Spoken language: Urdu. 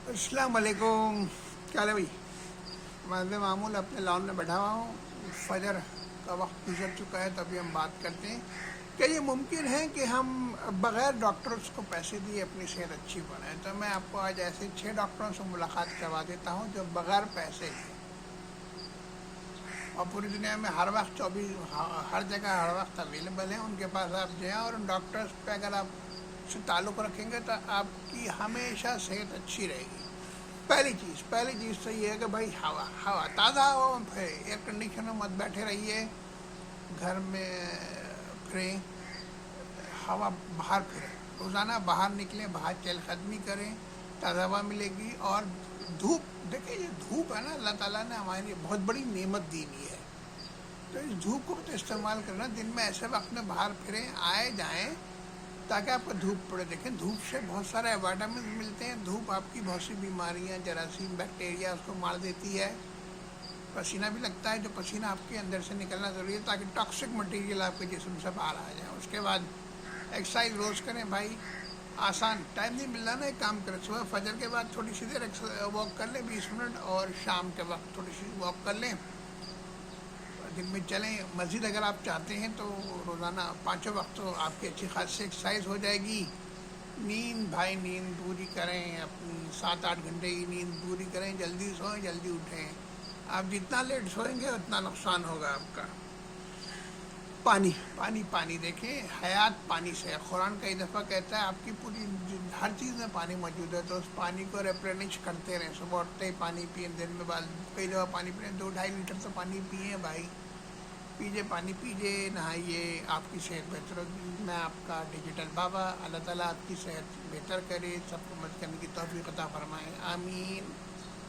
السلام علیکم. کیا حال ہے بھائی؟ میں معمول اپنے لان میں بیٹھا ہوا ہوں. فجر کا وقت گزر چکا ہے تو ابھی ہم بات کرتے ہیں. کیا یہ ممکن ہے کہ ہم بغیر ڈاکٹرز کو پیسے دیے اپنی صحت اچھی بنائیں؟ تو میں آپ کو آج ایسے 6 ڈاکٹروں سے ملاقات کروا دیتا ہوں جو بغیر پیسے کے اور پوری دنیا میں ہر وقت 24 ہر جگہ ہر وقت اویلیبل ہیں. ان کے پاس آپ جائیں اور ان ڈاکٹرز پہ اگر آپ سے تعلق رکھیں گے تو آپ کی ہمیشہ صحت اچھی رہے گی. پہلی چیز تو یہ ہے کہ بھائی ہوا تازہ ہوا میں پھرے. ایئر کنڈیشن میں مت بیٹھے رہیے. گھر میں پھریں. ہوا باہر پھریں. روزانہ باہر نکلیں, باہر چہل قدمی کریں, تازہ ہوا ملے گی. اور دھوپ دیکھیں, یہ دھوپ ہے نا, اللہ تعالیٰ نے ہمارے لیے بہت بڑی نعمت دی ہوئی ہے. تو اس دھوپ کو تو استعمال کرنا. دن میں ایسے وقت میں باہر پھریں, آئے جائیں تاکہ آپ کو دھوپ پڑے. دیکھیں دھوپ سے بہت سارے وائٹامنس ملتے ہیں. دھوپ آپ کی بہت سی بیماریاں, جراثیم, بیکٹیریا اس کو مار دیتی ہے. پسینہ بھی لگتا ہے, جو پسینہ آپ کے اندر سے نکلنا ضروری ہے تاکہ ٹاکسک مٹیریل آپ کے جسم سے باہر آ جائے. اس کے بعد ایکسرسائز روز کریں بھائی. آسان ٹائم نہیں مل رہا نا, ایک کام کریں, صبح فجر کے بعد تھوڑی سی دیر واک کر لیں 20 منٹ, اور شام کے وقت تھوڑی سی واک کر لیں. دن میں چلیں. مسجد اگر آپ چاہتے ہیں تو روزانہ 5 وقت تو آپ کی اچھی خاصی ایکسرسائز ہو جائے گی. نیند بھائی, نیند پوری کریں اپنی. 7-8 گھنٹے کی نیند پوری کریں. جلدی سوئیں, جلدی اٹھیں. آپ جتنا لیٹ سوئیں گے اتنا نقصان ہوگا آپ کا. پانی پانی پانی دیکھیں, حیات پانی سے ہے. قرآن کئی دفعہ کہتا ہے آپ کی پوری ہر چیز میں پانی موجود ہے, تو اس پانی کو ریپلینش کرتے رہیں. صبح اٹھتے ہی پانی پئیں, دن میں بعد کئی دفعہ پانی پئیں. 2-2.5 لیٹر تو پانی پئیں بھائی. پیجے پانی پیجے, نہائیے, آپ کی صحت بہتر ہوگی. میں آپ کا ڈیجیٹل بابا. اللہ تعالیٰ آپ کی صحت بہتر کرے, سب کو مدد کرنے کی توفیق عطا فرمائے. آمین.